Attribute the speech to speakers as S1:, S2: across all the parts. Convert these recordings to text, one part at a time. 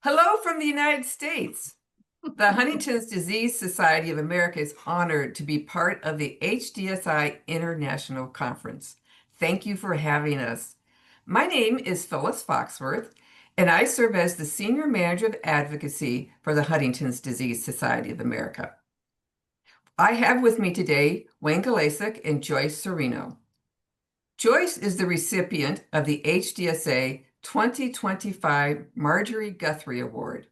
S1: Hello from the United States. The Huntington's Disease Society of America is honored to be part of the HDSI International Conference. Thank you for having us. My name is Phyllis Foxworth, and I serve as the Senior Manager of Advocacy for the Huntington's Disease Society of America. I have with me today Wayne Galasik and Joyce Serino. Joyce is the recipient of the HDSA 2025 Marjorie Guthrie Award.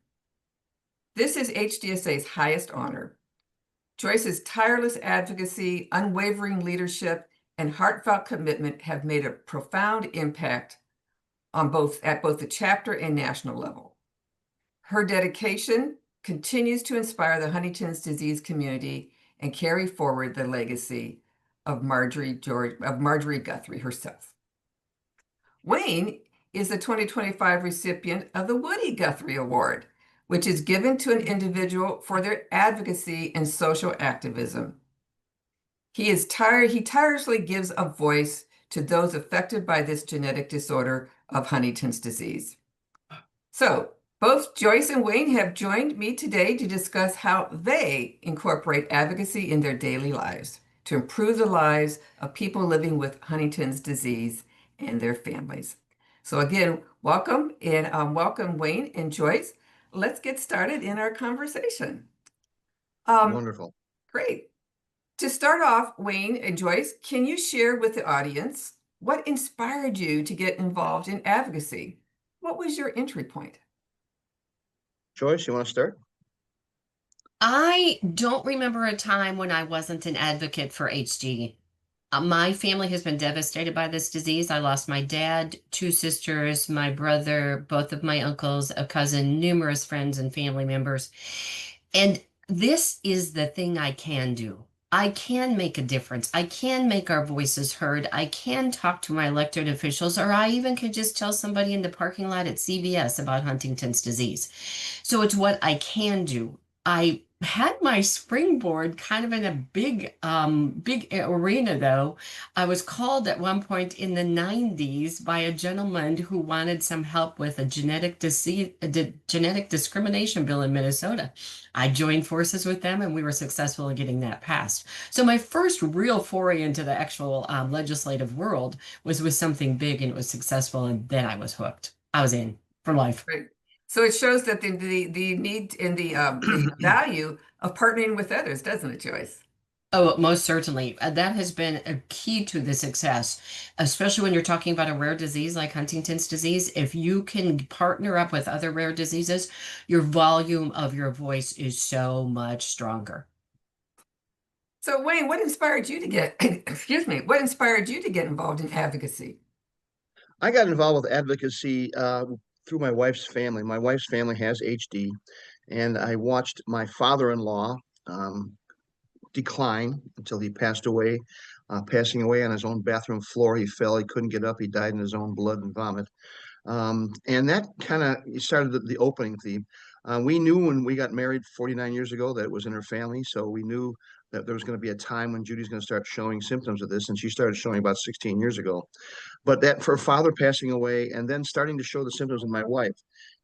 S1: This is HDSA's highest honor. Joyce's tireless advocacy, unwavering leadership, and heartfelt commitment have made a profound impact at both the chapter and national level. Her dedication continues to inspire the Huntington's disease community and carry forward the legacy of Marjorie Guthrie herself. Wayne is the 2025 recipient of the Woody Guthrie Award, which is given to an individual for their advocacy and social activism. He tirelessly gives a voice to those affected by this genetic disorder of Huntington's disease. So, both Joyce and Wayne have joined me today to discuss how they incorporate advocacy in their daily lives to improve the lives of people living with Huntington's disease and their families. So again, welcome Wayne and Joyce. Let's get started in our conversation.
S2: Wonderful.
S1: Great. To start off, Wayne and Joyce, can you share with the audience what inspired you to get involved in advocacy? What was your entry point?
S2: Joyce, you want to start?
S3: I don't remember a time when I wasn't an advocate for HD. My family has been devastated by this disease. I lost my dad, two sisters, my brother, both of my uncles, a cousin, numerous friends and family members. And this is the thing I can do. I can make a difference. I can make our voices heard. I can talk to my elected officials, or I even could just tell somebody in the parking lot at CVS about Huntington's disease. So it's what I can do. I had my springboard kind of in a big arena though. I was called at one point in the 90s by a gentleman who wanted some help with a genetic discrimination bill in Minnesota. I joined forces with them and we were successful in getting that passed. So my first real foray into the actual legislative world was with something big, and it was successful, and then I was hooked. I was in for life.
S1: Right. So it shows that the need and the value of partnering with others, doesn't it, Joyce?
S3: Oh, most certainly. That has been a key to the success, especially when you're talking about a rare disease like Huntington's disease. If you can partner up with other rare diseases, your volume of your voice is so much stronger.
S1: So Wayne, what inspired you to get, excuse me, what inspired you to get involved in advocacy?
S2: I got involved with advocacy through my wife's family. My wife's family has HD, and I watched my father-in-law decline until he passed away, passing away on his own bathroom floor. He fell, he couldn't get up, he died in his own blood and vomit. And that kind of started the opening theme. We knew when we got married 49 years ago that it was in her family. So we knew that there was going to be a time when Judy's going to start showing symptoms of this. And she started showing about 16 years ago. But that for her father passing away and then starting to show the symptoms in my wife.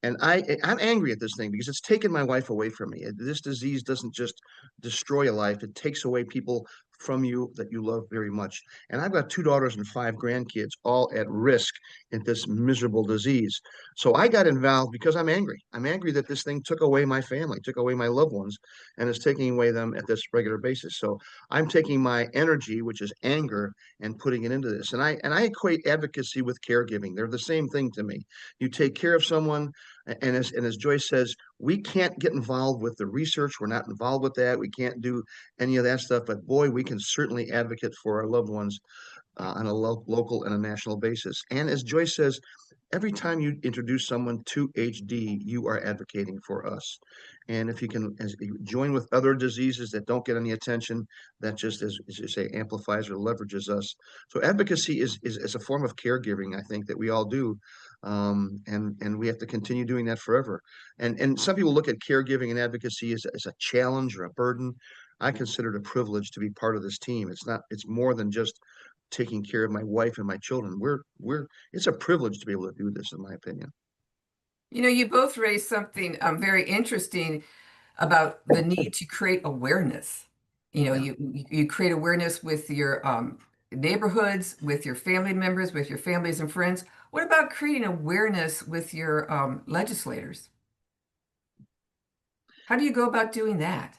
S2: And I'm angry at this thing because it's taken my wife away from me. This disease doesn't just destroy a life, it takes away people from you that you love very much. And I've got two daughters and five grandkids, all at risk in this miserable disease. So I got involved because I'm angry. I'm angry that this thing took away my family, took away my loved ones, and is taking away them at this regular basis. So I'm taking my energy, which is anger, and putting it into this. And I equate advocacy with caregiving. They're the same thing to me. You take care of someone, and as Joyce says, we can't get involved with the research. We're not involved with that. We can't do any of that stuff. But boy, we can certainly advocate for our loved ones on a local and a national basis. And as Joyce says, every time you introduce someone to HD, you are advocating for us. And if you can join with other diseases that don't get any attention, that just, as you say, amplifies or leverages us. So advocacy is a form of caregiving, I think, that we all do. And we have to continue doing that forever. And some people look at caregiving and advocacy as a challenge or a burden. I consider it a privilege to be part of this team. It's more than just taking care of my wife and my children. It's a privilege to be able to do this, in my opinion.
S1: You know, you both raised something very interesting about the need to create awareness. You know,
S2: Yeah.
S1: you create awareness with your neighborhoods, with your family members, with your families and friends. What about creating awareness with your legislators? How do you go about doing that?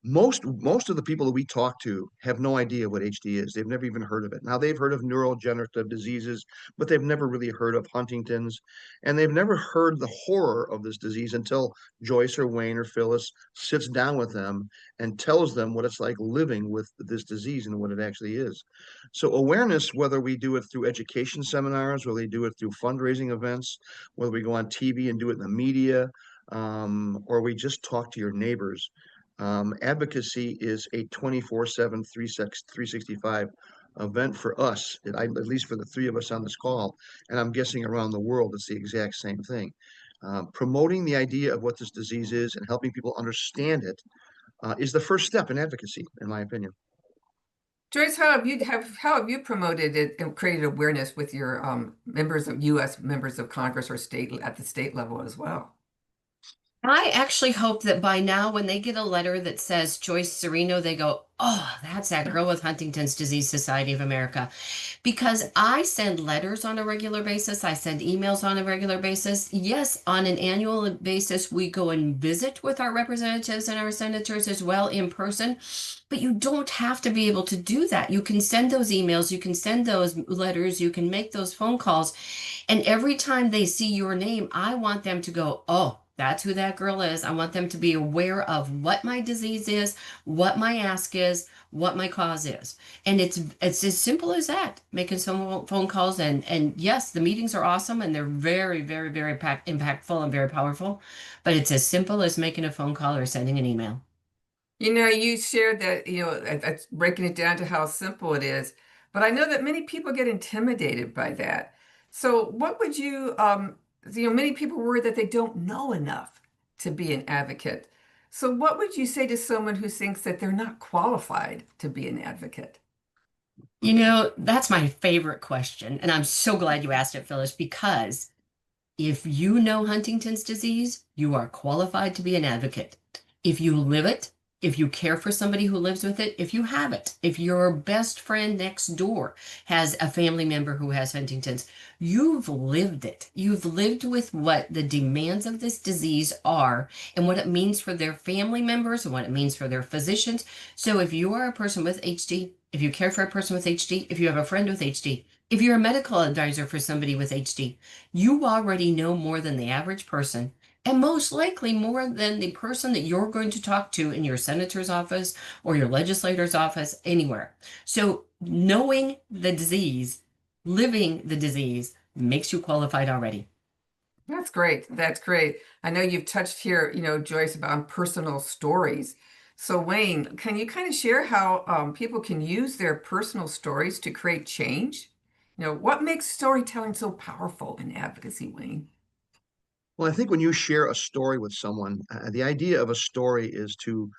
S2: Most of the people that we talk to have no idea what HD is. They've never even heard of it. Now they've heard of neurodegenerative diseases, but they've never really heard of Huntington's, and they've never heard the horror of this disease until Joyce or Wayne or Phyllis sits down with them and tells them what it's like living with this disease and what it actually is. So awareness, whether we do it through education seminars, whether we do it through fundraising events, whether we go on TV and do it in the media, or we just talk to your neighbors. Advocacy is a 24/7, 365 event for us, at least for the three of us on this call. And I'm guessing around the world, it's the exact same thing. Promoting the idea of what this disease is and helping people understand it is the first step in advocacy, in my opinion.
S1: Joyce, how have you promoted it and created awareness with your members of U.S. members of Congress or state at the state level as well?
S3: I actually hope that by now, when they get a letter that says Joyce Serino, they go, "Oh, that's that girl with Huntington's Disease Society of America." Because I send letters on a regular basis, I send emails on a regular basis. Yes, on an annual basis, we go and visit with our representatives and our senators as well in person. But you don't have to be able to do that. You can send those emails, you can send those letters, you can make those phone calls. And every time they see your name, I want them to go, "Oh, that's who that girl is." I want them to be aware of what my disease is, what my ask is, what my cause is. And it's as simple as that, making some phone calls. And yes, the meetings are awesome and they're very, very, very impactful and very powerful. But it's as simple as making a phone call or sending an email.
S1: You know, you shared that, that's breaking it down to how simple it is, but I know that many people get intimidated by that. So what would many people worry that they don't know enough to be an advocate. So what would you say to someone who thinks that they're not qualified to be an advocate?
S3: That's my favorite question. And I'm so glad you asked it, Phyllis, because if you know Huntington's disease, you are qualified to be an advocate. If you live it, if you care for somebody who lives with it, if you have it, if your best friend next door has a family member who has Huntington's, you've lived it. You've lived with what the demands of this disease are and what it means for their family members and what it means for their physicians. So if you are a person with HD, if you care for a person with HD, if you have a friend with HD, if you're a medical advisor for somebody with HD, you already know more than the average person, and most likely more than the person that you're going to talk to in your senator's office or your legislator's office, anywhere. So, knowing the disease, living the disease, makes you qualified already.
S1: That's great. That's great. I know you've touched here, Joyce, about personal stories. So, Wayne, can you kind of share how people can use their personal stories to create change? What makes storytelling so powerful in advocacy, Wayne?
S2: Well, I think when you share a story with someone, the idea of a story is to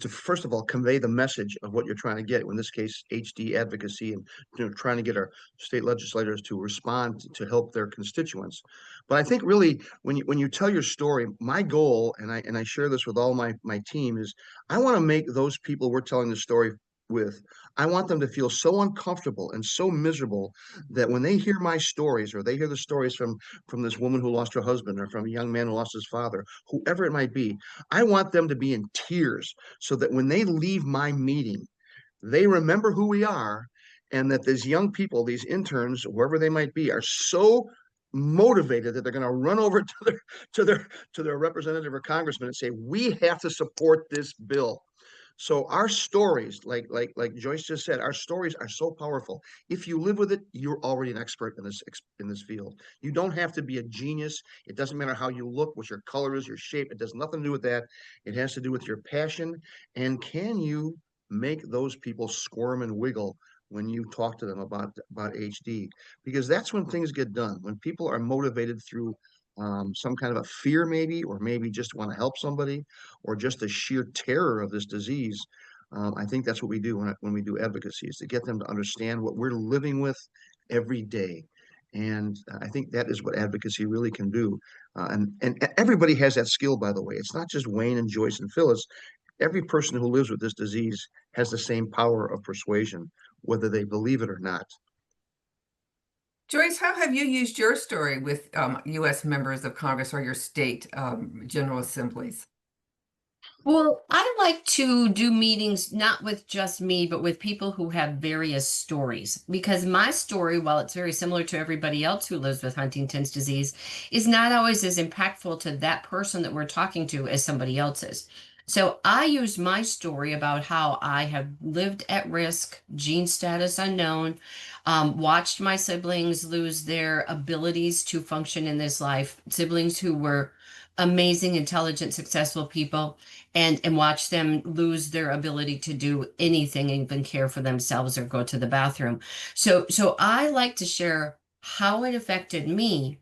S2: first of all convey the message of what you're trying to get. In this case, HD advocacy, and trying to get our state legislators to respond to help their constituents. But I think really when you tell your story, my goal, and I share this with all my team, is I want to make those people we're telling the story with, I want them to feel so uncomfortable and so miserable that when they hear my stories or they hear the stories from this woman who lost her husband or from a young man who lost his father, whoever it might be, I want them to be in tears so that when they leave my meeting, they remember who we are and that these young people, these interns, wherever they might be, are so motivated that they're going to run over to their representative or congressman and say, we have to support this bill. So our stories, like Joyce just said, our stories are so powerful. If you live with it, you're already an expert in this field. You don't have to be a genius. It doesn't matter how you look, what your color is, your shape. It does nothing to do with that. It has to do with your passion. And can you make those people squirm and wiggle when you talk to them about HD? Because that's when things get done. When people are motivated through some kind of a fear, maybe, or maybe just want to help somebody, or just the sheer terror of this disease. I think that's what we do when we do advocacy, is to get them to understand what we're living with every day. And I think that is what advocacy really can do. And everybody has that skill, by the way. It's not just Wayne and Joyce and Phyllis. Every person who lives with this disease has the same power of persuasion, whether they believe it or not.
S1: Joyce, how have you used your story with U.S. members of Congress or your state general assemblies?
S3: Well, I like to do meetings not with just me, but with people who have various stories. Because my story, while it's very similar to everybody else who lives with Huntington's disease, is not always as impactful to that person that we're talking to as somebody else's. So I use my story about how I have lived at risk, gene status unknown, watched my siblings lose their abilities to function in this life, siblings who were amazing, intelligent, successful people and watch them lose their ability to do anything, even care for themselves or go to the bathroom. So I like to share how it affected me,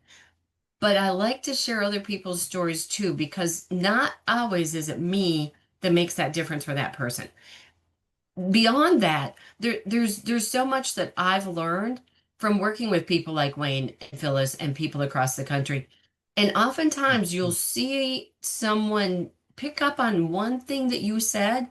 S3: but I like to share other people's stories too, because not always is it me that makes that difference for that person. Beyond that, there's so much that I've learned from working with people like Wayne and Phyllis and people across the country. And oftentimes you'll see someone pick up on one thing that you said.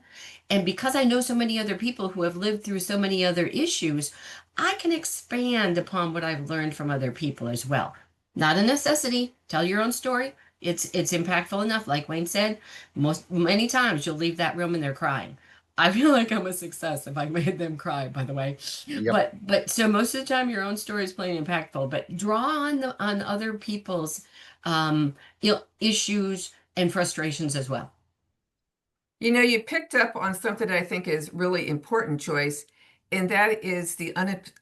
S3: And because I know so many other people who have lived through so many other issues, I can expand upon what I've learned from other people as well. Not a necessity. Tell your own story. It's impactful enough. Like Wayne said, many times you'll leave that room and they're crying. I feel like I'm a success if I made them cry, by the way.
S2: Yep.
S3: But so most of the time your own story is plenty impactful, but draw on other people's issues and frustrations as well.
S1: You know, you picked up on something that I think is really important, Joyce, and that is the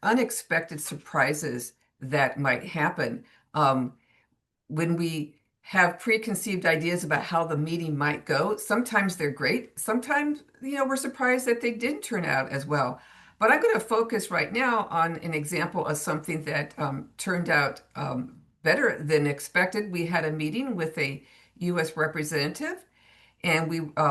S1: unexpected surprises that might happen. When we have preconceived ideas about how the meeting might go, sometimes they're great. Sometimes, we're surprised that they didn't turn out as well. But I'm going to focus right now on an example of something that turned out better than expected. We had a meeting with a U.S. representative, and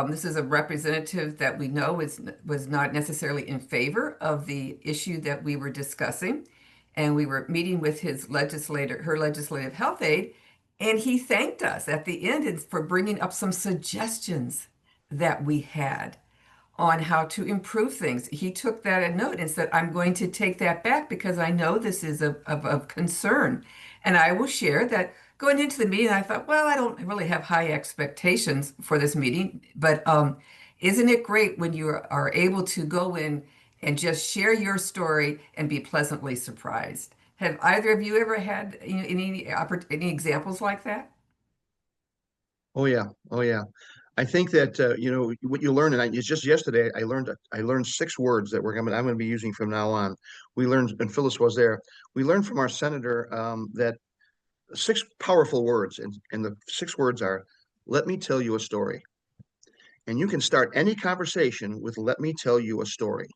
S1: this is a representative that we know was not necessarily in favor of the issue that we were discussing. And we were meeting with her legislative health aide, and he thanked us at the end for bringing up some suggestions that we had on how to improve things. He took that a note and said, I'm going to take that back because I know this is of concern. And I will share that going into the meeting, I thought, well, I don't really have high expectations for this meeting, but isn't it great when you are able to go in and just share your story and be pleasantly surprised? Have either of you ever had any examples like that?
S2: Oh yeah. Oh yeah. I think that what you learn, and it's just yesterday I learned 6 words that I'm going to be using from now on. We learned, and Phyllis was there. We learned from our senator that 6 powerful words, and the 6 words are, "Let me tell you a story." And you can start any conversation with "Let me tell you a story."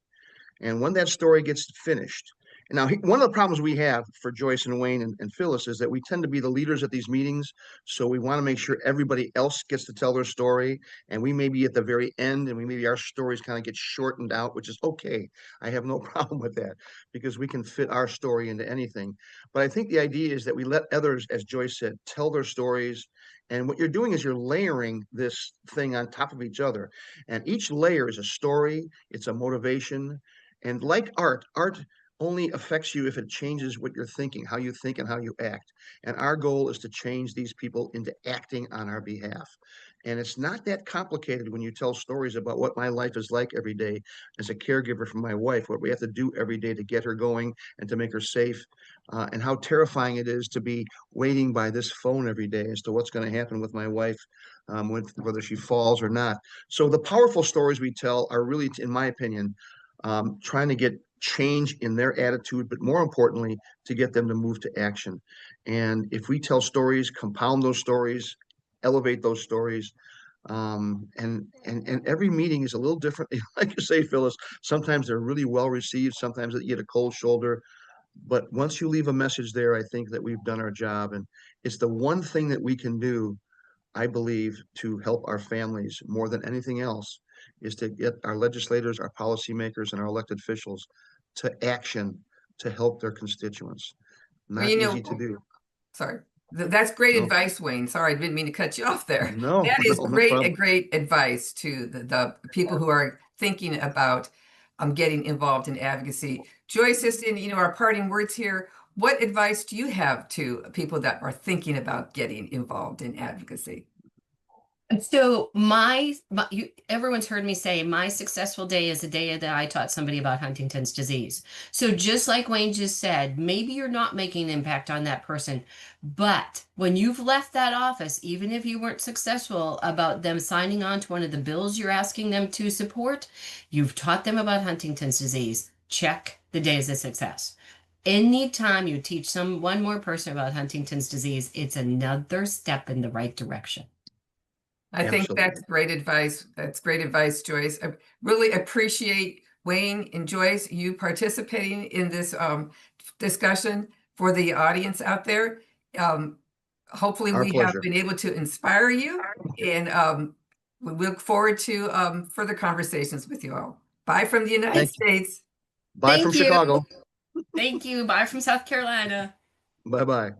S2: And when that story gets finished, and now one of the problems we have for Joyce and Wayne and Phyllis is that we tend to be the leaders at these meetings. So we want to make sure everybody else gets to tell their story. And we may be at the very end and maybe our stories kind of get shortened out, which is okay. I have no problem with that because we can fit our story into anything. But I think the idea is that we let others, as Joyce said, tell their stories. And what you're doing is you're layering this thing on top of each other. And each layer is a story, it's a motivation, and like art only affects you if it changes what you're thinking, how you think and how you act. And our goal is to change these people into acting on our behalf. And it's not that complicated when you tell stories about what my life is like every day as a caregiver for my wife, what we have to do every day to get her going and to make her safe, and how terrifying it is to be waiting by this phone every day as to what's going to happen with my wife, whether she falls or not. So the powerful stories we tell are really, in my opinion, trying to get change in their attitude, but more importantly, to get them to move to action. And if we tell stories, compound those stories, elevate those stories, and every meeting is a little different. Like you say, Phyllis, sometimes they're really well received, sometimes you get a cold shoulder. But once you leave a message there, I think that we've done our job. And it's the one thing that we can do, I believe, to help our families more than anything else, is to get our legislators, our policymakers, and our elected officials to action to help their constituents. not
S1: you
S2: easy
S1: know,
S2: to do.
S1: sorry. That's great
S2: No,
S1: advice, Wayne. Sorry, I didn't mean to cut you off there.
S2: no,
S1: That is
S2: no
S1: great, a
S2: problem.
S1: great advice to the people who are thinking about getting involved in advocacy. Joyce, just in, our parting words here, what advice do you have to people that are thinking about getting involved in advocacy?
S3: And so everyone's heard me say my successful day is a day that I taught somebody about Huntington's disease. So just like Wayne just said, maybe you're not making an impact on that person, but when you've left that office, even if you weren't successful about them signing on to one of the bills you're asking them to support, you've taught them about Huntington's disease. Check the day as a success. Anytime you teach one more person about Huntington's disease, it's another step in the right direction.
S1: I think that's
S2: Absolutely.
S1: great advice. That's great advice, Joyce. I really appreciate Wayne and Joyce, you participating in this discussion for the audience out there. Hopefully
S2: Our
S1: we have
S2: pleasure.
S1: been able to inspire you, and we look forward to further conversations with you all. Bye from the United
S2: Thank you.
S1: States.
S2: Bye from
S3: Thank you.
S2: Chicago.
S3: Thank you. Bye from South Carolina.
S2: Bye-bye.